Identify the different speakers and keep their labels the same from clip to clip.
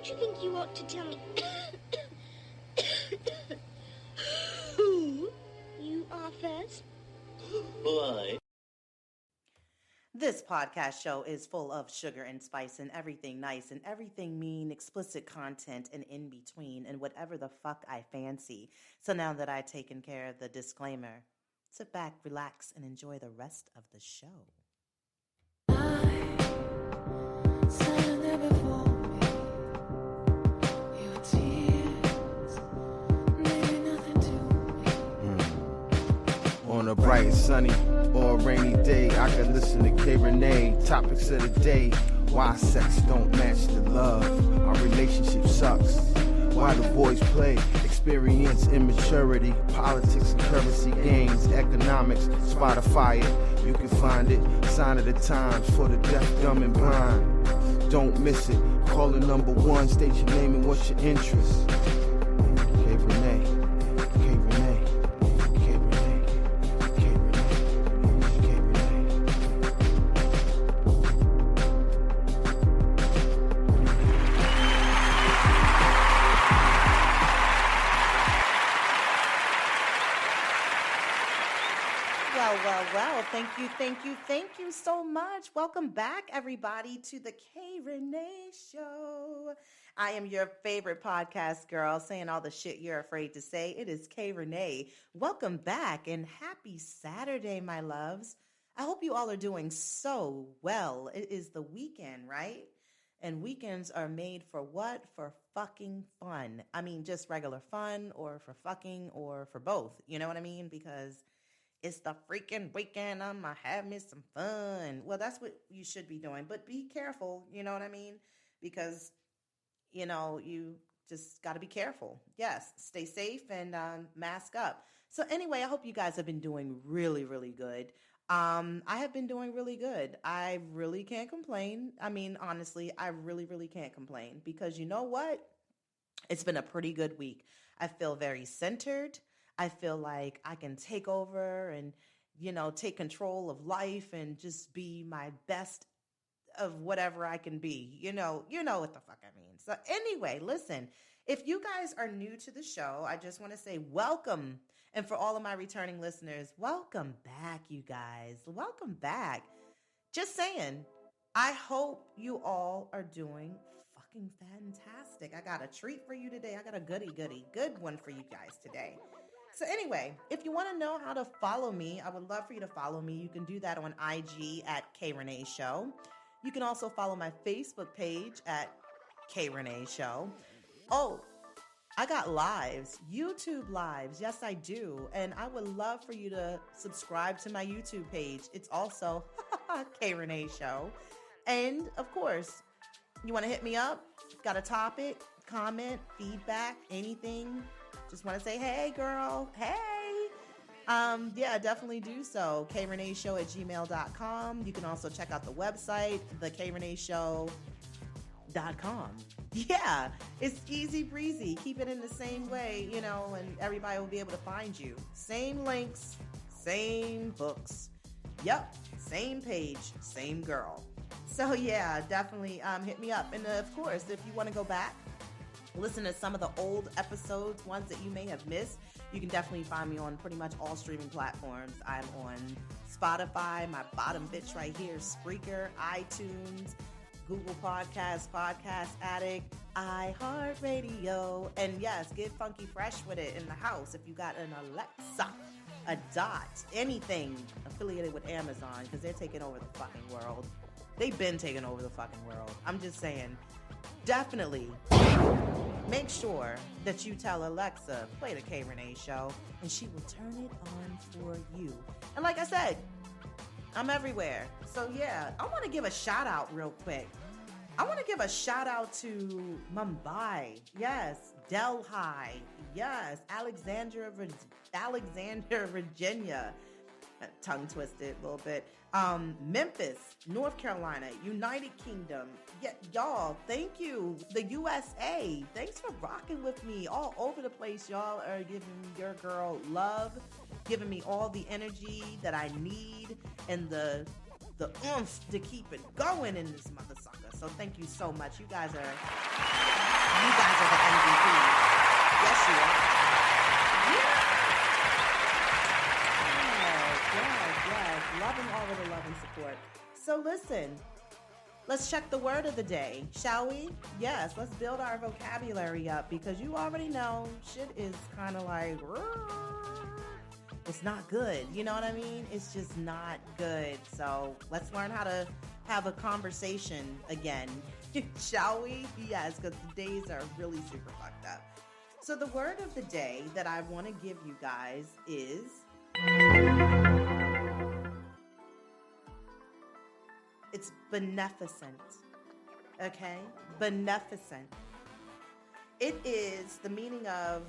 Speaker 1: Don't you think you ought to tell me who you are first?
Speaker 2: Why?
Speaker 3: This podcast show is full of sugar and spice and everything nice and everything mean, explicit content and in between and whatever the fuck I fancy. So now that I've taken care of the disclaimer, sit back, relax, and enjoy the rest of the show.
Speaker 4: On a bright, sunny, or a rainy day, I can listen to Rene. Topics of the day: why sex don't match the love, our relationship sucks, why the boys play, experience immaturity, politics and currency gains, economics, Spotify it, you can find it, sign of the times for the deaf, dumb and blind. Don't miss it, call the number one, state your name and what's your interest. Rene.
Speaker 3: Well, thank you so much. Welcome back, everybody, to the K Rene Show. I am your favorite podcast girl, saying all the shit you're afraid to say. It is K Rene. Welcome back, and happy Saturday, my loves. I hope you all are doing so well. It is the weekend, right? And weekends are made for what? For fucking fun. I mean, just regular fun, or for fucking, or for both. You know what I mean? Because it's the freaking weekend. I'ma have me some fun. Well, that's what you should be doing. But be careful, you know what I mean? Because, you know, you just got to be careful. Yes, stay safe and mask up. So anyway, I hope you guys have been doing really, really good. I have been doing really good. I really can't complain. I mean, honestly, I really, really can't complain. Because you know what? It's been a pretty good week. I feel very centered. I feel like I can take over and, you know, take control of life and just be my best of whatever I can be. You know what the fuck I mean. So anyway, listen, if you guys are new to the show, I just want to say welcome. And for all of my returning listeners, welcome back, you guys. Welcome back. Just saying, I hope you all are doing fucking fantastic. I got a treat for you today. I got a good one for you guys today. So anyway, if you want to know how to follow me, I would love for you to follow me. You can do that on IG at K Rene Show. You can also follow my Facebook page at K Rene Show. Oh, I got lives, YouTube lives. Yes, I do. And I would love for you to subscribe to my YouTube page. It's also K Rene Show. And of course, you want to hit me up? Got a topic, comment, feedback, anything? Just want to say, hey, girl. Hey. Yeah, definitely do so. KReneShow@gmail.com. You can also check out the website, thekreneshow.com. Yeah, it's easy breezy. Keep it in the same way, you know, and everybody will be able to find you. Same links, same books. Yep, same page, same girl. So yeah, definitely hit me up. And of course, if you want to go back, listen to some of the old episodes, ones that you may have missed, you can definitely find me on pretty much all streaming platforms. I'm on Spotify, my bottom bitch right here, Spreaker, iTunes, Google Podcasts, Podcast Addict, iHeartRadio, and yes, get funky fresh with it in the house. If you got an Alexa, a Dot, anything affiliated with Amazon, because they're taking over the fucking world. They've been taking over the fucking world. I'm just saying, definitely make sure that you tell Alexa, play the K Rene Show, and she will turn it on for you. And like I said, I'm everywhere. So yeah, I want to give a shout out real quick. I want to give a shout out to Mumbai. Yes. Delhi. Yes. Alexandria, Virginia. Tongue twisted a little bit. Memphis, North Carolina, United Kingdom. Yeah, y'all, thank you. The USA, thanks for rocking with me all over the place. Y'all are giving your girl love, giving me all the energy that I need and the oomph to keep it going in this mother sucker. So thank you so much. You guys are the MVP. Yes, you are. Yes. Loving all of the love and support. So listen, let's check the word of the day, shall we? Yes, let's build our vocabulary up because you already know shit is kind of like, it's not good. You know what I mean? It's just not good. So let's learn how to have a conversation again, shall we? Yes, because the days are really super fucked up. So the word of the day that I want to give you guys is it's beneficent. Okay? Beneficent. It is the meaning of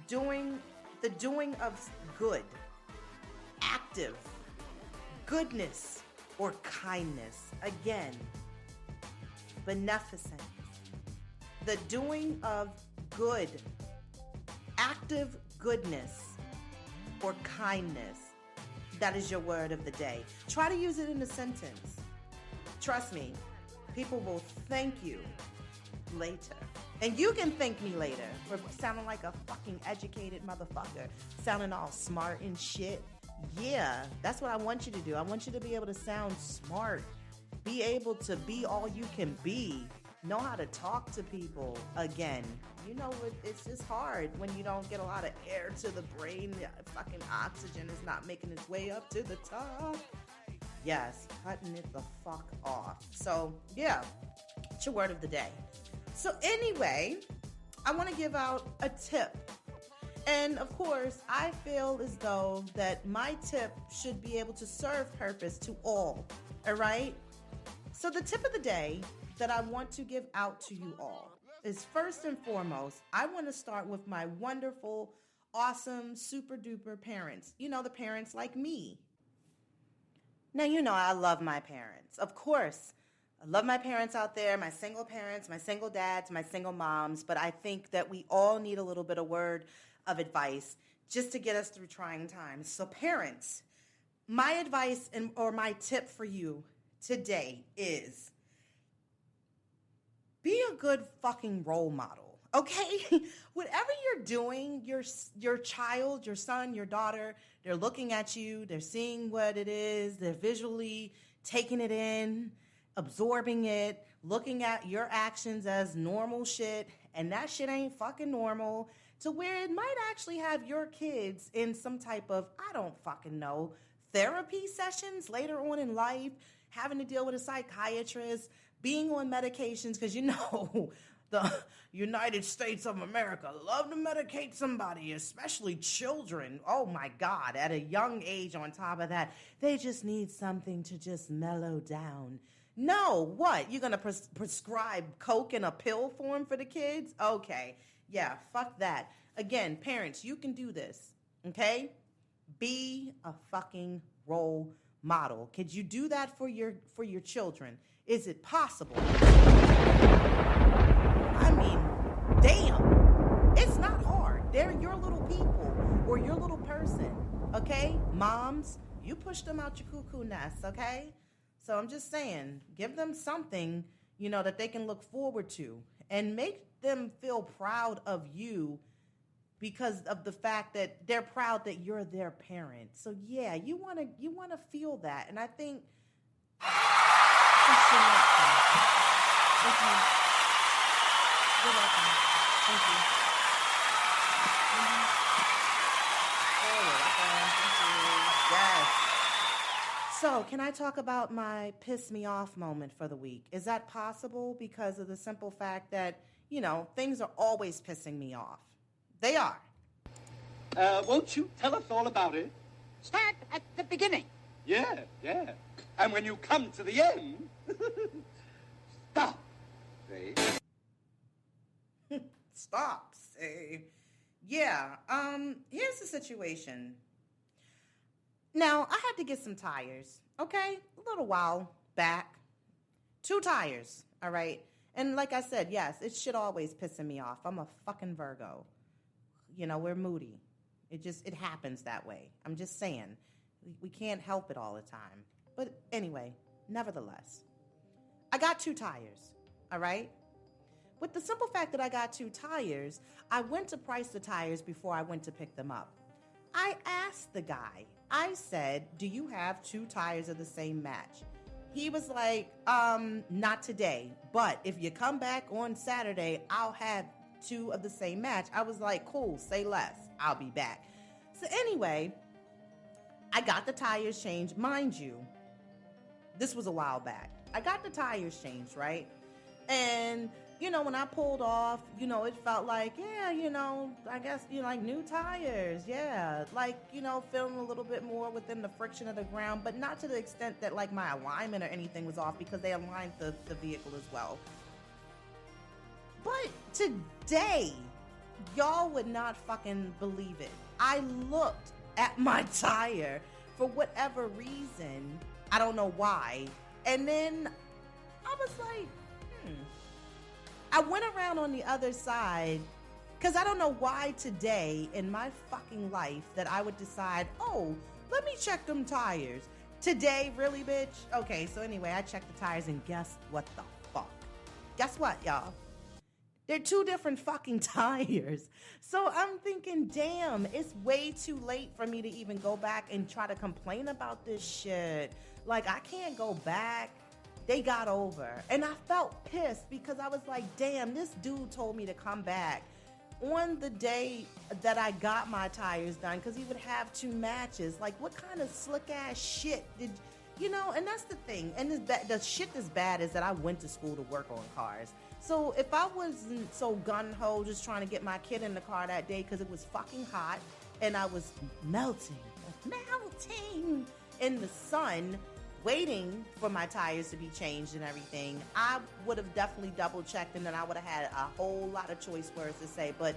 Speaker 3: doing of good, active, goodness, or kindness. Again, beneficent. The doing of good, active goodness, or kindness. That is your word of the day. Try to use it in a sentence. Trust me, people will thank you later. And you can thank me later for sounding like a fucking educated motherfucker, sounding all smart and shit. Yeah, that's what I want you to do. I want you to be able to sound smart, be able to be all you can be, know how to talk to people again. You know, it's just hard when you don't get a lot of air to the brain. Fucking oxygen is not making its way up to the top. Yes, cutting it the fuck off. So, yeah, it's your word of the day. So anyway, I want to give out a tip. And of course, I feel as though that my tip should be able to serve purpose to all right? So the tip of the day that I want to give out to you all is, first and foremost, I want to start with my wonderful, awesome, super duper parents. You know, the parents like me. Now, you know, I love my parents. Of course, I love my parents out there, my single parents, my single dads, my single moms, but I think that we all need a little bit of word of advice just to get us through trying times. So parents, my advice or my tip for you today is be a good fucking role model, okay? Whatever you're doing, your child, your son, your daughter, they're looking at you, they're seeing what it is, they're visually taking it in, absorbing it, looking at your actions as normal shit, and that shit ain't fucking normal, to where it might actually have your kids in some type of, I don't fucking know, therapy sessions later on in life, having to deal with a psychiatrist, being on medications, because you know the United States of America love to medicate somebody, especially children. Oh my God, at a young age on top of that, they just need something to just mellow down. No, what? You're going to prescribe Coke in a pill form for the kids? Okay, yeah, fuck that. Again, parents, you can do this, okay? Be a fucking role model. Could you do that for your children? Is it possible? I mean, damn, it's not hard. They're your little people or your little person, okay? Moms, you push them out your cuckoo nest, okay? So I'm just saying, give them something, you know, that they can look forward to and make them feel proud of you because of the fact that they're proud that you're their parent. So yeah, you want to feel that. And I think thank you. You're welcome. Thank you. Oh, you're welcome. Thank you. Yes. So, can I talk about my piss me off moment for the week? Is that possible? Because of the simple fact that, you know, things are always pissing me off. They are.
Speaker 5: Won't you tell us all about it?
Speaker 6: Start at the beginning.
Speaker 5: Yeah. And when you come to the end, stop. See?
Speaker 3: Stop. Say. Yeah. Here's the situation. Now, I had to get some tires, okay? A little while back. 2 tires, all right? And like I said, yes, it should always pissing me off. I'm a fucking Virgo. You know, we're moody. It happens that way. I'm just saying. We can't help it all the time. But anyway, nevertheless, I got 2 tires, all right? With the simple fact that I got 2 tires, I went to price the tires before I went to pick them up. I asked the guy, I said, do you have 2 tires of the same match? He was like, not today, but if you come back on Saturday, I'll have 2 of the same match. I was like, cool, say less, I'll be back. So anyway, I got the tires changed. Mind you, this was a while back. I got the tires changed, right? And, when I pulled off, it felt like, yeah, I guess, like new tires. Yeah. Like, feeling a little bit more within the friction of the ground, but not to the extent that like my alignment or anything was off because they aligned the vehicle as well. But today, y'all would not fucking believe it. I looked at my tire for whatever reason. I don't know why. And then I was like, I went around on the other side because I don't know why today in my fucking life that I would decide, oh, let me check them tires. Today, really, bitch? Okay, so anyway, I checked the tires and guess what the fuck? Guess what, y'all? They're 2 different fucking tires. So I'm thinking, damn, it's way too late for me to even go back and try to complain about this shit. Like, I can't go back. They got over. And I felt pissed because I was like, damn, this dude told me to come back on the day that I got my tires done because he would have 2 matches. Like, what kind of slick-ass shit did... and that's the thing. And the shit that's bad is that I went to school to work on cars. So if I wasn't so gun-ho just trying to get my kid in the car that day because it was fucking hot and I was melting in the sun, waiting for my tires to be changed and everything, I would have definitely double-checked and then I would have had a whole lot of choice words to say. But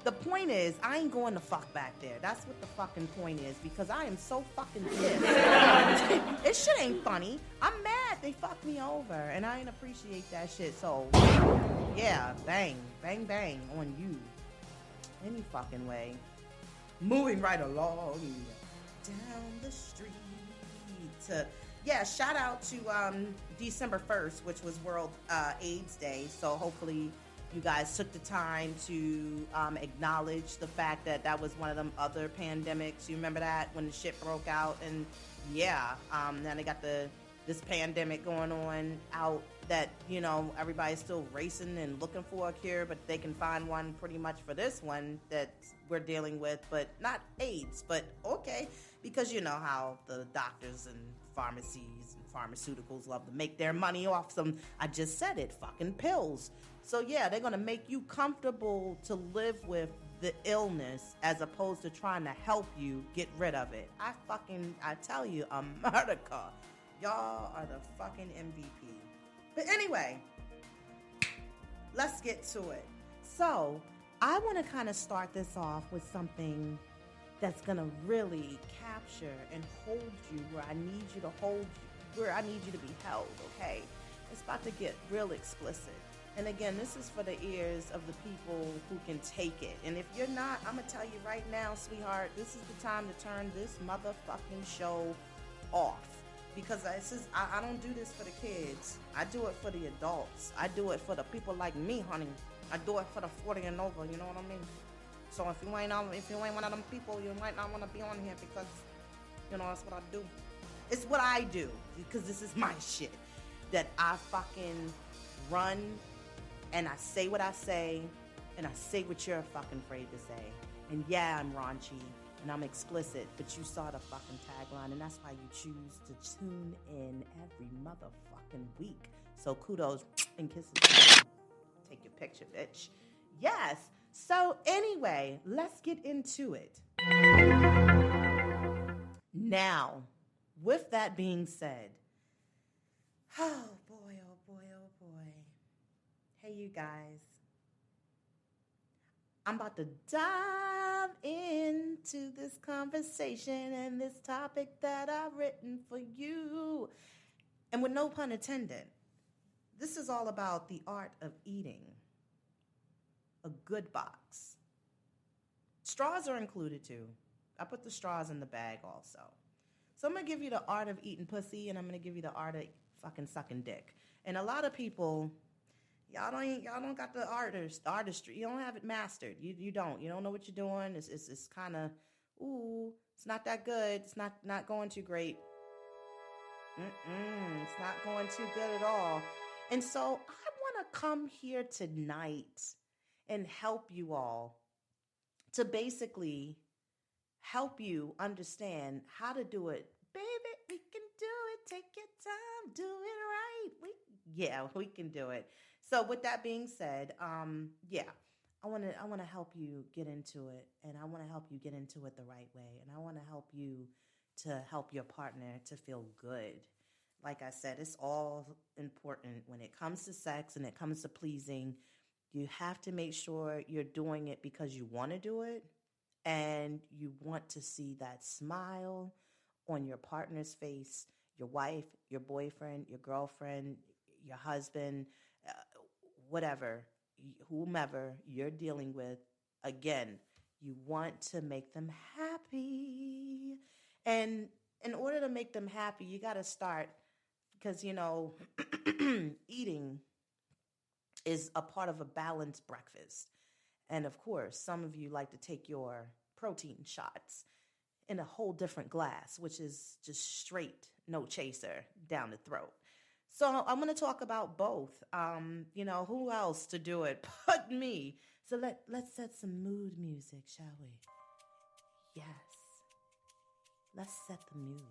Speaker 3: the point is, I ain't going to fuck back there. That's what the fucking point is because I am so fucking pissed. This shit ain't funny. I'm mad they fucked me over and I ain't appreciate that shit. So, yeah, bang, bang, bang on you. Any fucking way. Moving right along down the street. Yeah, shout out to December 1st, which was World AIDS Day. So hopefully you guys took the time to acknowledge the fact that that was one of them other pandemics. You remember that when the shit broke out? And yeah, now they got this pandemic going on out that, everybody's still racing and looking for a cure, but they can find one pretty much for this one that we're dealing with, but not AIDS, but okay, because you know how the doctors and pharmacies and pharmaceuticals love to make their money off some, I just said it, fucking pills. So yeah, they're going to make you comfortable to live with the illness as opposed to trying to help you get rid of it. I tell you, America, y'all are the fucking MVP. But anyway, let's get to it. So I want to kind of start this off with something that's going to really capture and hold you where I need you to hold you, where I need you to be held, okay? It's about to get real explicit. And again, this is for the ears of the people who can take it. And if you're not, I'm going to tell you right now, sweetheart, this is the time to turn this motherfucking show off. Because I don't do this for the kids. I do it for the adults. I do it for the people like me, honey. I do it for the 40 and over, you know what I mean? So if you ain't one of them people, you might not want to be on here because, that's what I do. It's what I do because this is my shit that I fucking run and I say what I say and I say what you're fucking afraid to say. And yeah, I'm raunchy and I'm explicit, but you saw the fucking tagline and that's why you choose to tune in every motherfucking week. So kudos and kisses. Take your picture, bitch. Yes. So anyway, let's get into it. Now, with that being said, oh boy, oh boy, oh boy. Hey, you guys. I'm about to dive into this conversation and this topic that I've written for you. And with no pun intended, this is all about the art of eating a good box. Straws are included too. I put the straws in the bag also. So I'm going to give you the art of eating pussy and I'm going to give you the art of fucking sucking dick. And a lot of people, y'all don't got the artistry. You don't have it mastered. You don't know what you're doing. It's kind of, it's not that good. It's not going too great. It's not going too good at all. And so I want to come here tonight and help you all to basically help you understand how to do it. Baby, we can do it. Take your time. Do it right. We can do it. So with that being said, I want to help you get into it, and I want to help you get into it the right way, and I want to help you to help your partner to feel good. Like I said, it's all important when it comes to sex and it comes to pleasing. You have to make sure you're doing it because you want to do it, and you want to see that smile on your partner's face, your wife, your boyfriend, your girlfriend, your husband, whatever, whomever you're dealing with. Again, you want to make them happy. And in order to make them happy, you got to start, because, eating is a part of a balanced breakfast. And of course, some of you like to take your protein shots in a whole different glass, which is just straight, no chaser, down the throat. So I'm going to talk about both. Who else to do it but me? So let's set some mood music, shall we? Yes. Let's set the mood.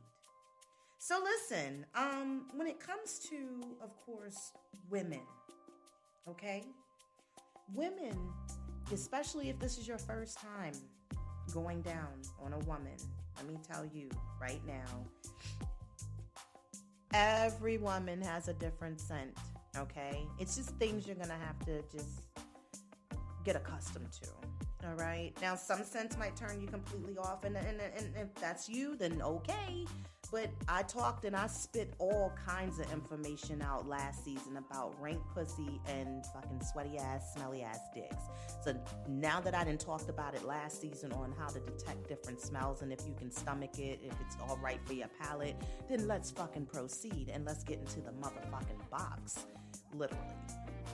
Speaker 3: So listen, when it comes to, of course, women, okay? Women, especially if this is your first time going down on a woman, let me tell you right now, every woman has a different scent, okay? It's just things you're going to have to just get accustomed to. All right. Now, some scents might turn you completely off, and if that's you, then okay. But I talked and I spit all kinds of information out last season about rank pussy and fucking sweaty ass, smelly ass dicks. So now that I done talked about it last season on how to detect different smells and if you can stomach it, if it's all right for your palate, then let's fucking proceed and let's get into the motherfucking box, literally.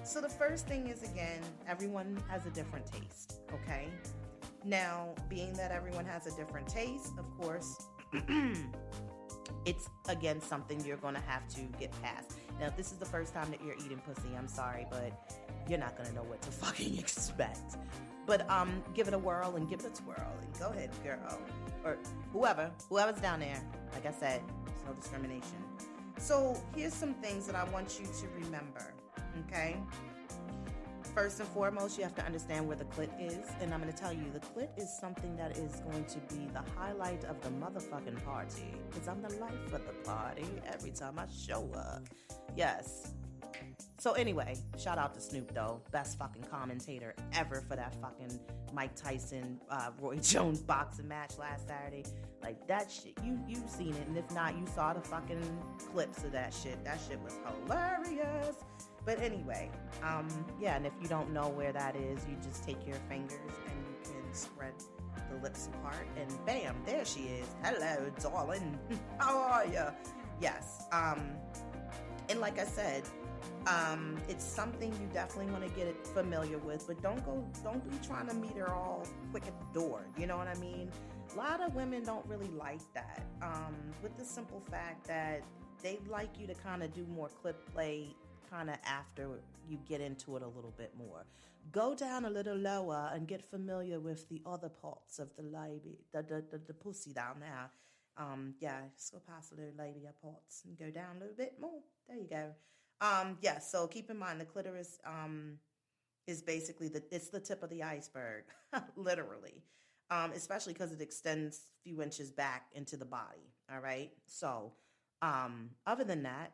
Speaker 3: So the first thing is, again, everyone has a different taste, okay? Now, being that everyone has a different taste, of course, it's, again, something you're going to have to get past. Now, if this is the first time that you're eating pussy, I'm sorry, but you're not going to know what to fucking expect. But give it a whirl and give it a twirl. And go ahead, girl. Or whoever's down there. Like I said, there's no discrimination. So here's some things that I want you to remember, okay? First and foremost, you have to understand where the clit is. And I'm going to tell you, the clit is something that is going to be the highlight of the motherfucking party. Because I'm the life of the party every time I show up. Yes. So anyway, shout out to Snoop Dogg. Best fucking commentator ever for that fucking Mike Tyson, Roy Jones boxing match last Saturday. Like, that shit, you've seen it. And if not, you saw the fucking clips of that shit. That shit was hilarious. But anyway, and if you don't know where that is, you just take your fingers and you can spread the lips apart, and bam, there she is. Hello, darling. How are you? Yes. And like I said, it's something you definitely want to get familiar with, but don't be trying to meet her all quick at the door. You know what I mean? A lot of women don't really like that. With the simple fact that they'd like you to kind of do more clip play kind of after you get into it a little bit more. Go down a little lower and get familiar with the other parts of the labia, the pussy down there. Just go past the little labia parts and go down a little bit more. There you go. So keep in mind the clitoris is basically it's the tip of the iceberg, literally, especially because it extends a few inches back into the body. All right. So other than that,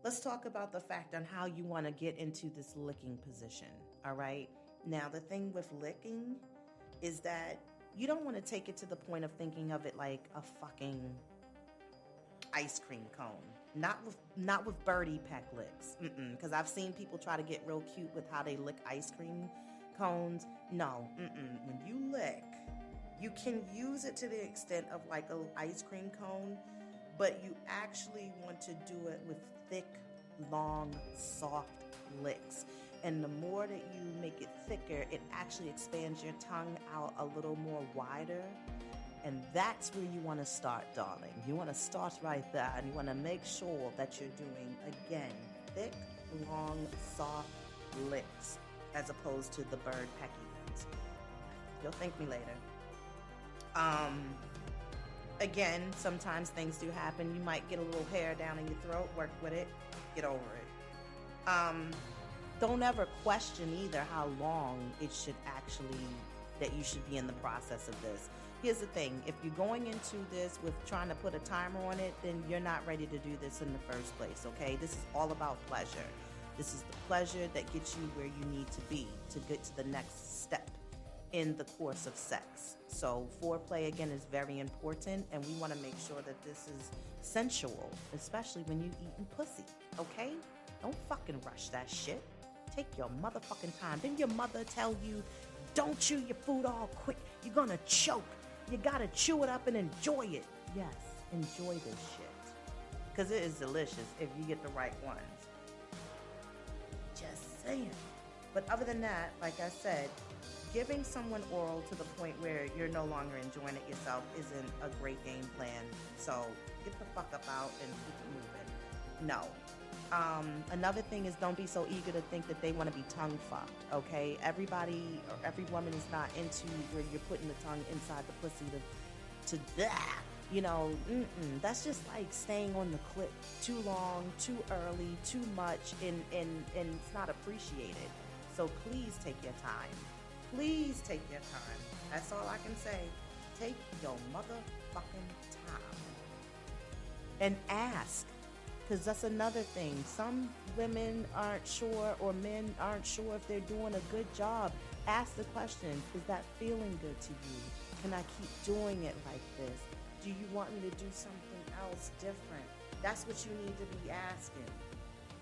Speaker 3: let's talk about the fact on how you want to get into this licking position, all right? Now, the thing with licking is that you don't want to take it to the point of thinking of it like a fucking ice cream cone. Not with birdie peck licks, because I've seen people try to get real cute with how they lick ice cream cones. No, when you lick, you can use it to the extent of like an ice cream cone, but you actually want to do it with thick long, soft licks. And the more that you make it thicker, it actually expands your tongue out a little more wider. And that's where you want to start, darling. You want to start right there, and you want to make sure that you're doing, again, thick, long, soft licks, as opposed to the bird pecky ones. You'll thank me later. Again, sometimes things do happen. You might get a little hair down in your throat. Work with it. Get over it. Don't ever question either how long it should actually, that you should be in the process of this. Here's the thing. If you're going into this with trying to put a timer on it, then you're not ready to do this in the first place, okay? This is all about pleasure. This is the pleasure that gets you where you need to be to get to the next step in the course of sex. So foreplay, again, is very important, and we want to make sure that this is sensual, especially when you eating pussy, okay? Don't fucking rush that shit. Take your motherfucking time. Didn't your mother tell you, don't chew your food all quick? You're gonna choke. You gotta chew it up and enjoy it. Yes, enjoy this shit. Because it is delicious if you get the right ones. Just saying. But other than that, like I said, giving someone oral to the point where you're no longer enjoying it yourself isn't a great game plan. So get the fuck up out and keep it moving. No. Another thing is, don't be so eager to think that they want to be tongue fucked, okay? Everybody or every woman is not into where you're putting the tongue inside the pussy to that. You know, that's just like staying on the clit too long, too early, too much, and it's not appreciated. So please take your time. Please take your time. That's all I can say. Take your motherfucking time. And ask. Because that's another thing. Some women aren't sure, or men aren't sure if they're doing a good job. Ask the question, is that feeling good to you? Can I keep doing it like this? Do you want me to do something else different? That's what you need to be asking.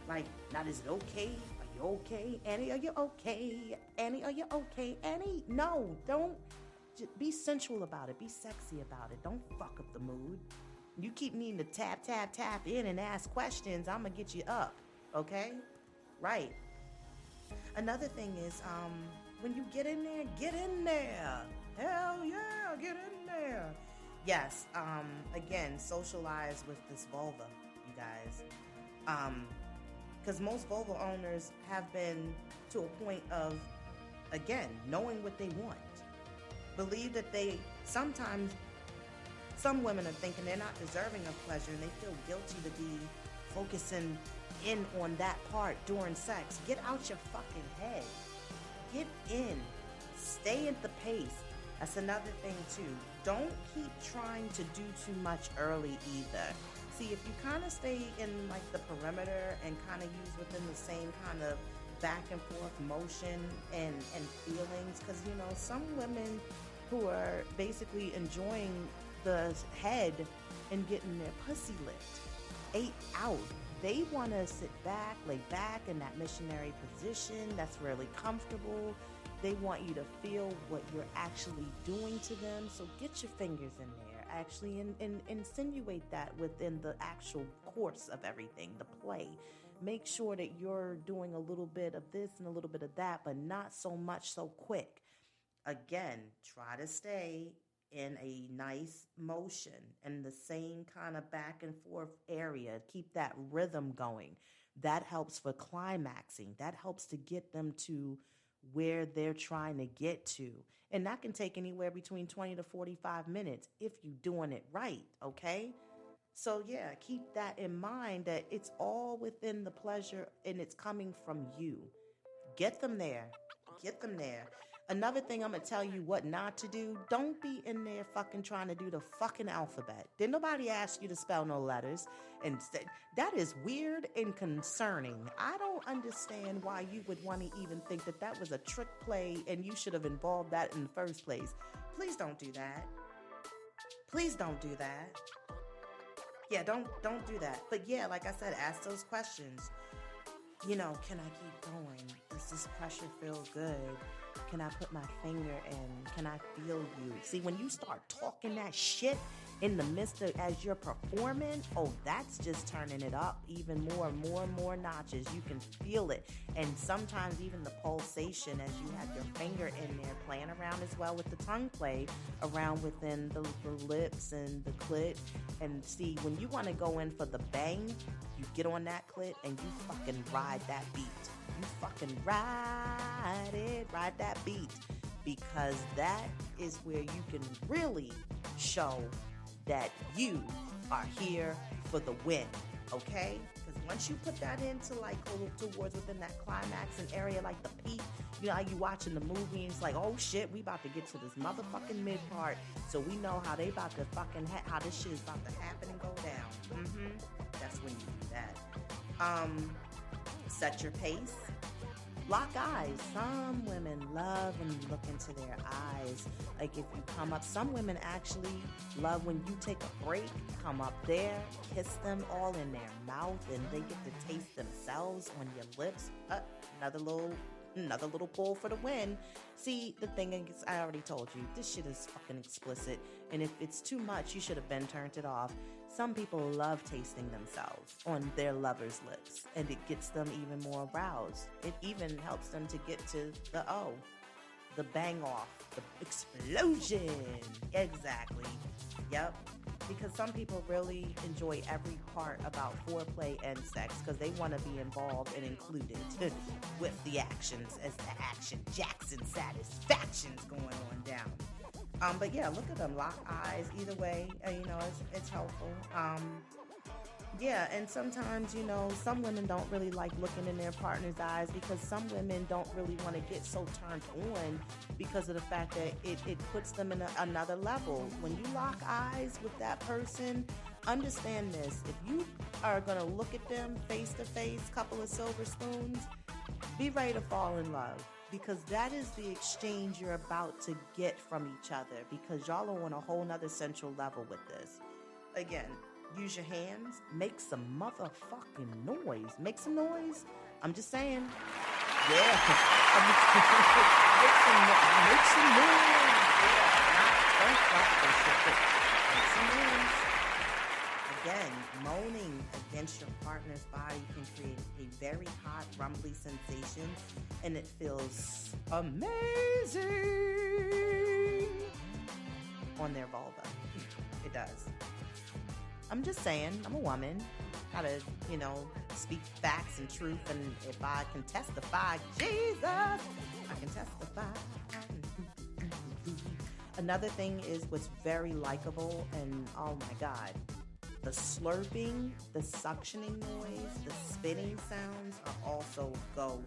Speaker 3: Like, not is it okay? Are you okay? Annie, are you okay? Annie, are you okay? Annie, no, don't. Just be sensual about it. Be sexy about it. Don't fuck up the mood. You keep needing to tap in and ask questions, I'm going to get you up, okay? Right. Another thing is, when you get in there, get in there. Hell yeah, get in there. Yes, again, socialize with this vulva, you guys. Because most vulva owners have been to a point of, again, knowing what they want. Believe that they sometimes... Some women are thinking they're not deserving of pleasure, and they feel guilty to be focusing in on that part during sex. Get out your fucking head. Get in. Stay at the pace. That's another thing too. Don't keep trying to do too much early either. See, if you kind of stay in like the perimeter and kind of use within the same kind of back and forth motion and feelings, because you know, some women who are basically enjoying the head and getting their pussy licked, ate out. They want to sit back, lay back in that missionary position that's really comfortable. They want you to feel what you're actually doing to them. So get your fingers in there, actually, and insinuate that within the actual course of everything, the play. Make sure that you're doing a little bit of this and a little bit of that, but not so much so quick. Again, try to stay in a nice motion in the same kind of back and forth area. Keep that rhythm going. That helps for climaxing. That helps to get them to where they're trying to get to. And that can take anywhere between 20 to 45 minutes if you're doing it right, okay? So yeah, keep that in mind, that it's all within the pleasure and it's coming from you. Get them there. Get them there. Another thing I'm going to tell you what not to do. Don't be in there fucking trying to do the fucking alphabet. Didn't nobody ask you to spell no letters. And that is weird and concerning. I don't understand why you would want to even think that that was a trick play and you should have involved that in the first place. Please don't do that. Please don't do that. Yeah, don't do that. But yeah, like I said, ask those questions. You know, can I keep going? Does this pressure feel good? Can I put my finger in? Can I feel you? See, when you start talking that shit in the midst of, as you're performing, oh, that's just turning it up even more and more and more notches. You can feel it. And sometimes even the pulsation as you have your finger in there playing around as well with the tongue play around within the lips and the clit. And see, when you want to go in for the bang, you get on that clit and you fucking ride that beat. You fucking ride that beat, because that is where you can really show that you are here for the win, okay? Because once you put that into like towards within that climax and area like the peak, you know how you watching the movie and it's like, oh shit, we about to get to this motherfucking mid part, so we know how they about to fucking how this shit is about to happen and go down. That's when you do that. Set your pace. Lock eyes. Some women love when you look into their eyes. Like if you come up, some women actually love when you take a break, come up there, kiss them all in their mouth, and they get to taste themselves on your lips. Another little pull for the win. See, the thing is, I already told you, this shit is fucking explicit. And if it's too much, you should have been turned it off. Some people love tasting themselves on their lover's lips, and it gets them even more aroused. It even helps them to get to the bang off, the explosion. Exactly. Yep. Because some people really enjoy every part about foreplay and sex because they want to be involved and included with the actions as the action Jackson satisfaction's going on down. But yeah, look at them, lock eyes. Either way, it's helpful. Yeah, and sometimes, some women don't really like looking in their partner's eyes because some women don't really want to get so turned on because of the fact that it puts them in another level. When you lock eyes with that person, understand this. If you are going to look at them face to face, couple of silver spoons, be ready to fall in love. Because that is the exchange you're about to get from each other, because y'all are on a whole nother central level with this. Again, use your hands, make some motherfucking noise. Make some noise. I'm just saying. Yeah. make some noise. Yeah. Don't stop this shit. Make some noise. Again, moaning against your partner's body can create a very hot, rumbly sensation, and it feels amazing on their vulva. It does. I'm just saying, I'm a woman. Gotta, speak facts and truth, and if I can testify, Jesus, I can testify. Another thing is what's very likable, and oh my God, the slurping, the suctioning noise, the spitting sounds are also go.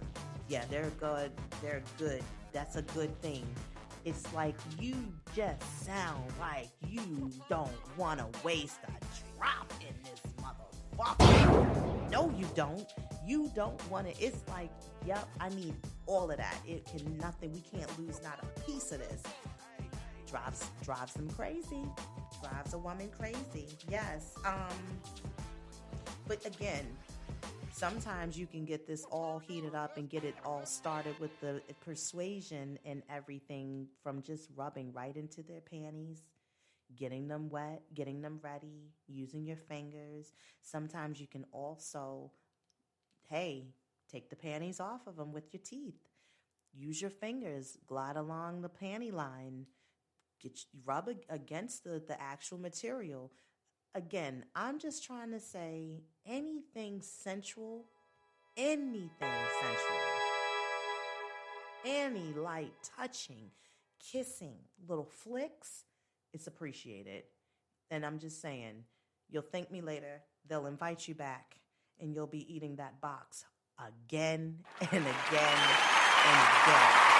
Speaker 3: Yeah, they're good. They're good. That's a good thing. It's like you just sound like you don't want to waste a drop in this motherfucker. No, you don't. You don't want to. It's like, yep, I need all of that. We can't lose not a piece of this. Drives them crazy. Drives a woman crazy. Yes. But again, sometimes you can get this all heated up and get it all started with the persuasion and everything from just rubbing right into their panties, getting them wet, getting them ready, using your fingers. Sometimes you can also, take the panties off of them with your teeth. Use your fingers, glide along the panty line. Rub against the actual material. Again, I'm just trying to say anything sensual, any light touching, kissing, little flicks, it's appreciated. And I'm just saying, you'll thank me later. They'll invite you back, and you'll be eating that box again and again and again.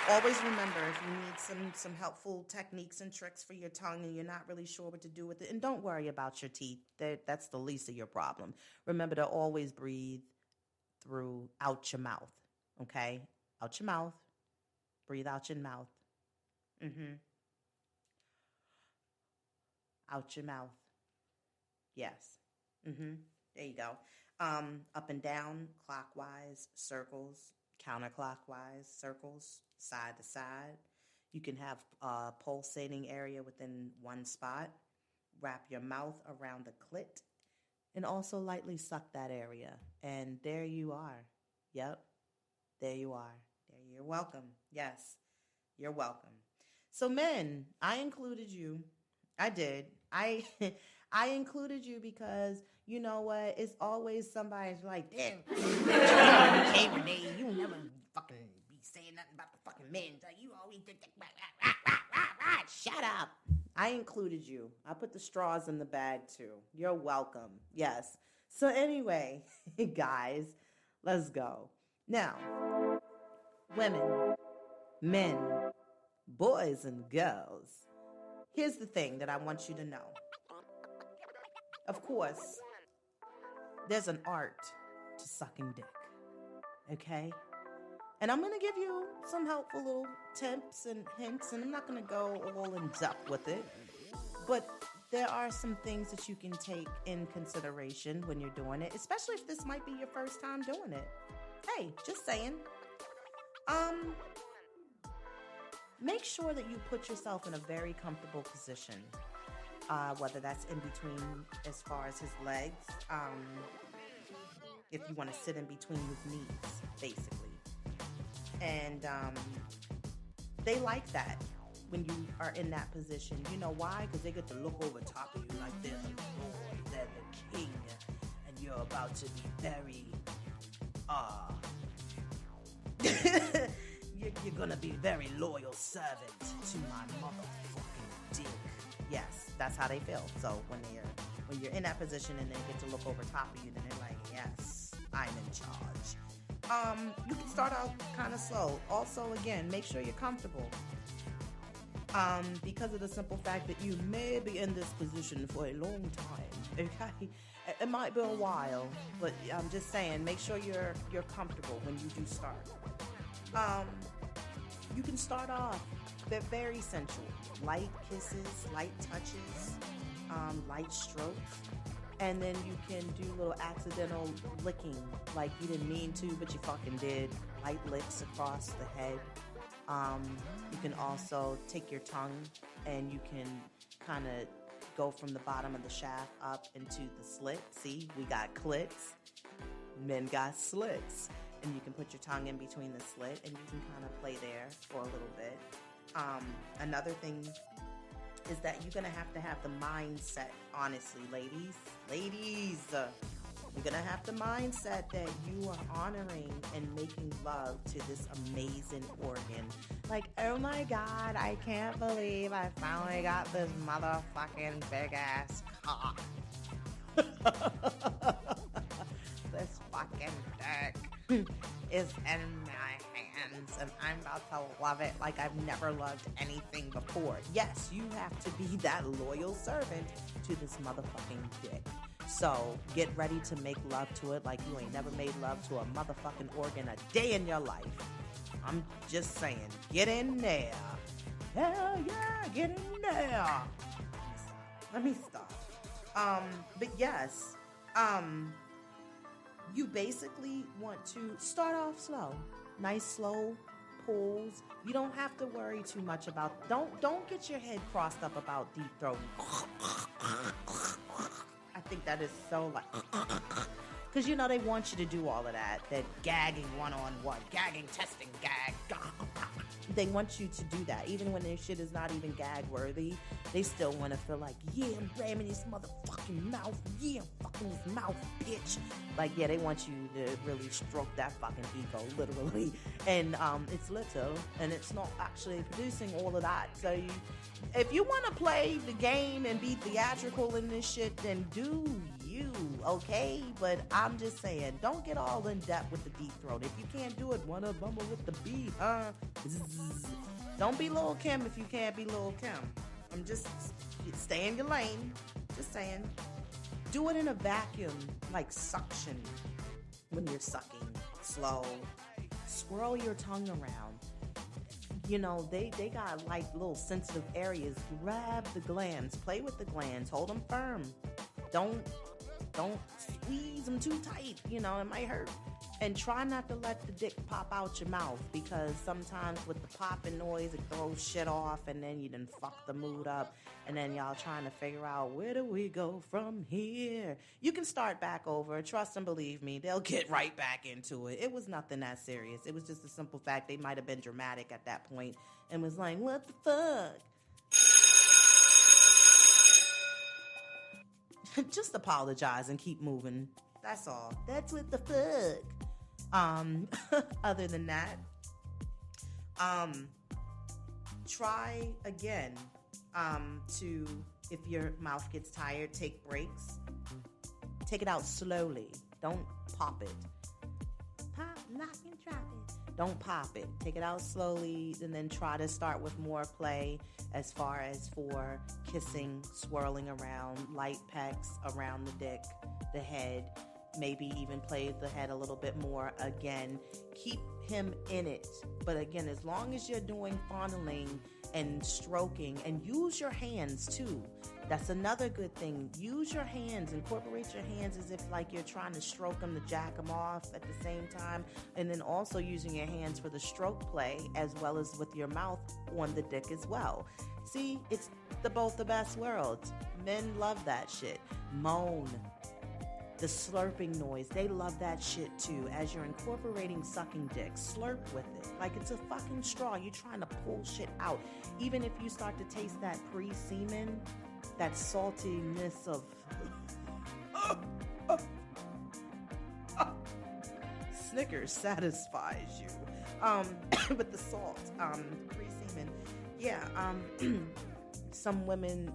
Speaker 3: Always remember, if you need some helpful techniques and tricks for your tongue and you're not really sure what to do with it, and don't worry about your teeth. That's the least of your problem. Remember to always breathe out your mouth, okay? Out your mouth. Breathe out your mouth. Out your mouth. Yes. There you go. Up and down, clockwise, circles. counterclockwise, circles, side to side. You can have a pulsating area within one spot. Wrap your mouth around the clit and also lightly suck that area. And there you are. Yep, there you are. You're welcome. Yes, you're welcome. So men, I included you. I did. I included you because you know what? It's always somebody's like, damn, hey Rene, you never fucking be saying nothing about the fucking men. You always did that. Shut up. I included you. I put the straws in the bag too. You're welcome. Yes. So anyway, guys, let's go. Now, women, men, boys, and girls. Here's the thing that I want you to know. Of course, there's an art to sucking dick, okay? And I'm going to give you some helpful little tips and hints, and I'm not going to go all in depth with it, but there are some things that you can take in consideration when you're doing it, especially if this might be your first time doing it. Hey, just saying. Make sure that you put yourself in a very comfortable position, whether that's in between as far as his legs, if you want to sit in between his knees, basically. And they like that when you are in that position. You know why? Because they get to look over top of you like they're the lord, they're the king, and you're about to be very, you're gonna be very loyal servant to my motherfucking dick. Yes, that's how they feel. So when you're in that position and they get to look over top of you, then they're like, yes, I'm in charge. You can start out kind of slow. Also, again, make sure you're comfortable. Because of the simple fact that you may be in this position for a long time. Okay, it might be a while, but I'm just saying, make sure you're comfortable when you do start. You can start off, they're very sensual. Light kisses, light touches, light strokes. And then you can do little accidental licking, like you didn't mean to, but you fucking did. Light licks across the head. You can also take your tongue and you can kind of go from the bottom of the shaft up into the slit. See, we got clits. Men got slits. And you can put your tongue in between the slit and you can kind of play there for a little bit. Another thing is that you're going to have the mindset, honestly, ladies. You're going to have the mindset that you are honoring and making love to this amazing organ. Like, oh my God, I can't believe I finally got this motherfucking big ass cock. This fucking dick is in my hands and I'm about to love it like I've never loved anything before. Yes, you have to be that loyal servant to this motherfucking dick. So get ready to make love to it like you ain't never made love to a motherfucking organ a day in your life. I'm just saying, get in there. Hell yeah, get in there. Let me stop. But yes, you basically want to start off slow. Nice slow pulls. You don't have to worry too much about, don't get your head crossed up about deep throat. I think that is so like, because you know they want you to do all of that gagging one-on-one, gagging, testing, gag. They want you to do that. Even when their shit is not even gag-worthy, they still want to feel like, yeah, I'm ramming his motherfucking mouth. Yeah, I'm fucking his mouth, bitch. Like, yeah, they want you to really stroke that fucking ego, literally. And it's little, and it's not actually producing all of that. So if you want to play the game and be theatrical in this shit, then do you, okay? But I'm just saying, don't get all in depth with the deep throat. If you can't do it, wanna bumble with the beat, huh? Don't be Lil' Kim if you can't be Lil' Kim. I'm just, stay in your lane. Just saying. Do it in a vacuum, like suction when you're sucking. Slow. Swirl your tongue around. You know, they got like little sensitive areas. Grab the glands. Play with the glands. Hold them firm. Don't Don't squeeze them too tight. You know, it might hurt. And try not to let the dick pop out your mouth, because sometimes with the popping noise, it throws shit off, and then you done fuck the mood up. And then y'all trying to figure out, where do we go from here? You can start back over. Trust and believe me, they'll get right back into it. It was nothing that serious. It was just a simple fact. They might have been dramatic at that point and was like, what the fuck? Just apologize and keep moving. That's all. That's what the fuck. Other than that, try again, to, if your mouth gets tired, take breaks. Take it out slowly. Don't pop it. Pop, lock, and drop it. Don't pop it. Take it out slowly, and then try to start with more play as far as for kissing, swirling around, light pecks around the dick, the head. Maybe even play the head a little bit more. Again, keep him in it. But again, as long as you're doing fondling and stroking, and use your hands too. That's another good thing. Use your hands. Incorporate your hands as if like you're trying to stroke them to jack them off at the same time. And then also using your hands for the stroke play, as well as with your mouth on the dick as well. See, it's both the best worlds. Men love that shit. Moan. The slurping noise, they love that shit too. As you're incorporating sucking dick, slurp with it. Like it's a fucking straw. You're trying to pull shit out. Even if you start to taste that pre-semen, that saltiness of Snickers satisfies you. With the salt, pre-semen. Yeah, some women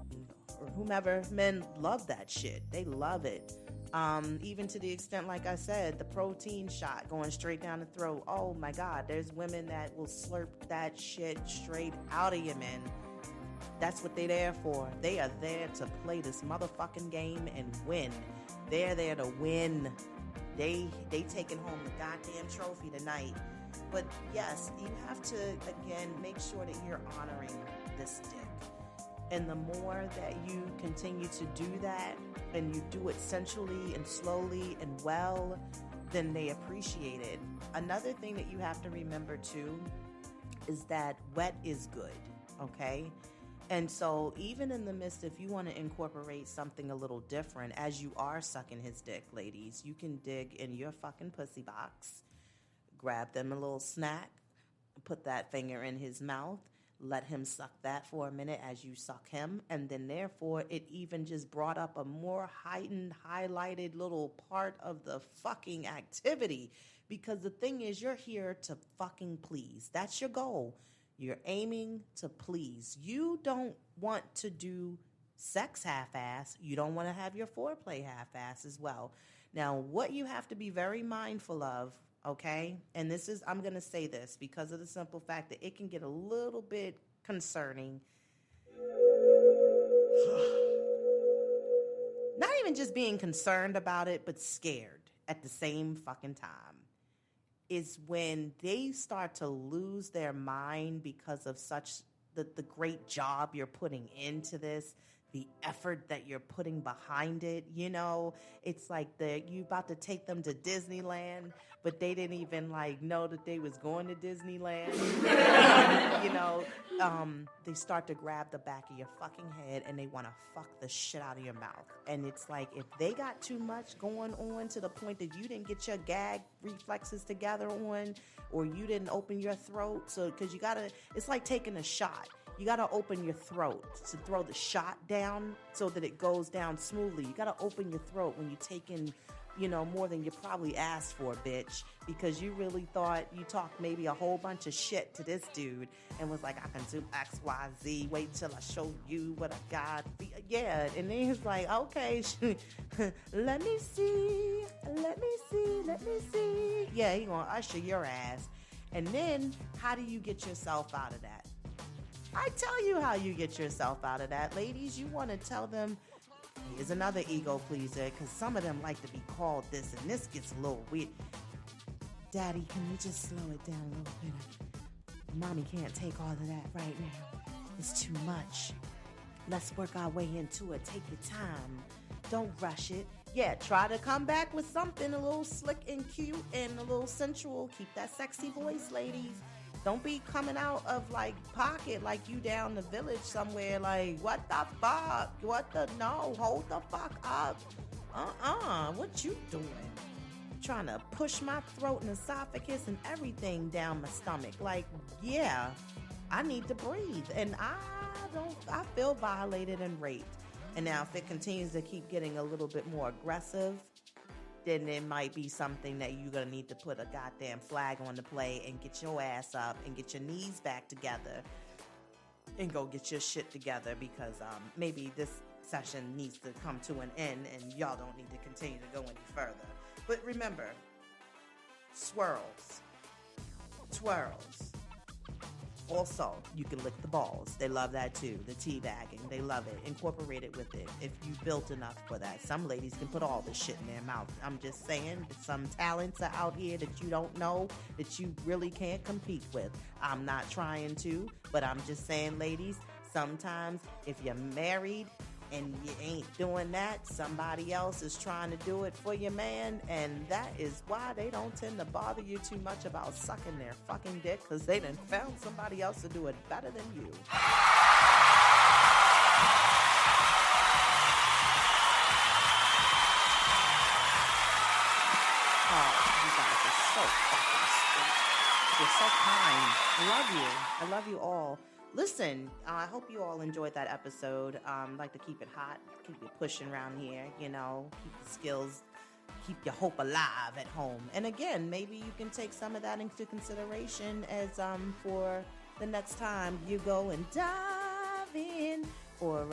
Speaker 3: or whomever, men love that shit. They love it. Even to the extent, like I said, the protein shot going straight down the throat. Oh my God, there's women that will slurp that shit straight out of you, man. That's what they're there for. They are there to play this motherfucking game and win. They're there to win. They taking home the goddamn trophy tonight. But yes, you have to, again, make sure that you're honoring this dick. And the more that you continue to do that, and you do it sensually and slowly and well, then they appreciate it. Another thing that you have to remember too is that wet is good, okay? And so even in the midst, if you want to incorporate something a little different, as you are sucking his dick, ladies, you can dig in your fucking pussy box, grab them a little snack, put that finger in his mouth, let him suck that for a minute as you suck him, and then therefore it even just brought up a more heightened, highlighted little part of the fucking activity. Because the thing is, you're here to fucking please. That's your goal. You're aiming to please. You don't want to do sex half-ass. You don't want to have your foreplay half-ass as well. Now, what you have to be very mindful of, okay? And this is, I'm going to say this because of the simple fact that it can get a little bit concerning. Not even just being concerned about it, but scared at the same fucking time, is when they start to lose their mind because of such the great job you're putting into this, the effort that you're putting behind it. You know, it's like you about to take them to Disneyland, but they didn't even know that they was going to Disneyland. You know, they start to grab the back of your fucking head and they want to fuck the shit out of your mouth. And it's like, if they got too much going on to the point that you didn't get your gag reflexes together on, or you didn't open your throat, so because it's like taking a shot. You got to open your throat to throw the shot down so that it goes down smoothly. You got to open your throat when you take in, more than you probably asked for, bitch, because you really thought you talked maybe a whole bunch of shit to this dude and was like, I can do X, Y, Z. Wait till I show you what I got. Yeah. And then he's like, okay, let me see. Yeah, he going to usher your ass. And then how do you get yourself out of that? I tell you how you get yourself out of that, ladies. You want to tell them, here's another ego pleaser, because some of them like to be called this, and this gets a little weird. Daddy, can you just slow it down a little bit? Mommy can't take all of that right now. It's too much. Let's work our way into it. Take your time. Don't rush it. yeah, try to come back with something a little slick and cute and a little sensual. Keep that sexy voice, ladies. Don't be coming out of like pocket like you down the village somewhere like, what the fuck? No, hold the fuck up. What you doing? Trying to push my throat and esophagus and everything down my stomach. Like, yeah, I need to breathe. And I feel violated and raped. And now if it continues to keep getting a little bit more aggressive, then it might be something that you're going to need to put a goddamn flag on the play and get your ass up and get your knees back together and go get your shit together, because maybe this session needs to come to an end and y'all don't need to continue to go any further. But remember, swirls, twirls. Also, you can lick the balls. They love that too. The teabagging, they love it. Incorporate it with it if you built enough for that. Some ladies can put all this shit in their mouth. I'm just saying, some talents are out here that you don't know, that you really can't compete with. I'm not trying to, but I'm just saying, ladies, sometimes if you're married and you ain't doing that, somebody else is trying to do it for your man, and that is why they don't tend to bother you too much about sucking their fucking dick, because they done found somebody else to do it better than you. Oh, you guys are so fucking sweet. You're so kind. I love you. I love you all. Listen, I hope you all enjoyed that episode. Like to keep it hot, keep it pushing around here, you know, keep the skills, keep your hope alive at home. And again, maybe you can take some of that into consideration as for the next time you go and dive in, or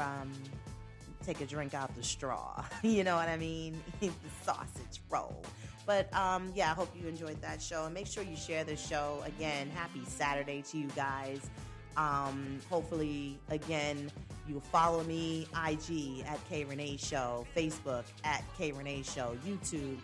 Speaker 3: take a drink out the straw. You know what I mean? The sausage roll. But yeah, I hope you enjoyed that show. And make sure you share the show. Again, happy Saturday to you guys. Hopefully, again, you'll follow me, IG at K Rene Show, Facebook at K Rene Show, YouTube,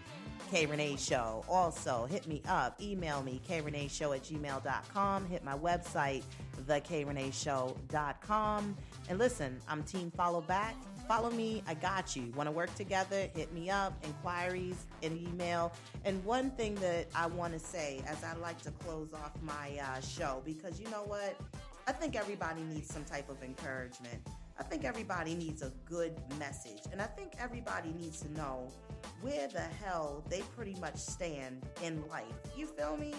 Speaker 3: K Rene Show. Also, hit me up, email me, kreneshow@gmail.com, hit my website, thekreneshow.com. And listen, I'm Team Follow Back. Follow me, I got you. Want to work together? Hit me up, inquiries, and email. And one thing that I want to say as I like to close off my show, because you know what? I think everybody needs some type of encouragement. I think everybody needs a good message. And I think everybody needs to know where the hell they pretty much stand in life. You feel me?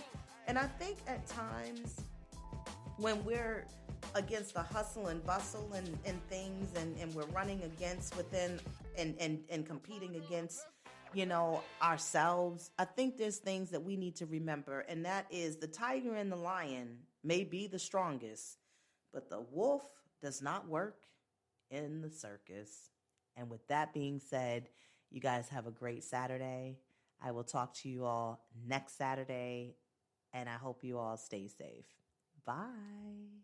Speaker 3: And I think at times when we're against the hustle and bustle and things, and we're running against within and competing against, you know, ourselves, I think there's things that we need to remember, and that is the tiger and the lion may be the strongest, but the wolf does not work in the circus. And with that being said, you guys have a great Saturday. I will talk to you all next Saturday, and I hope you all stay safe. Bye.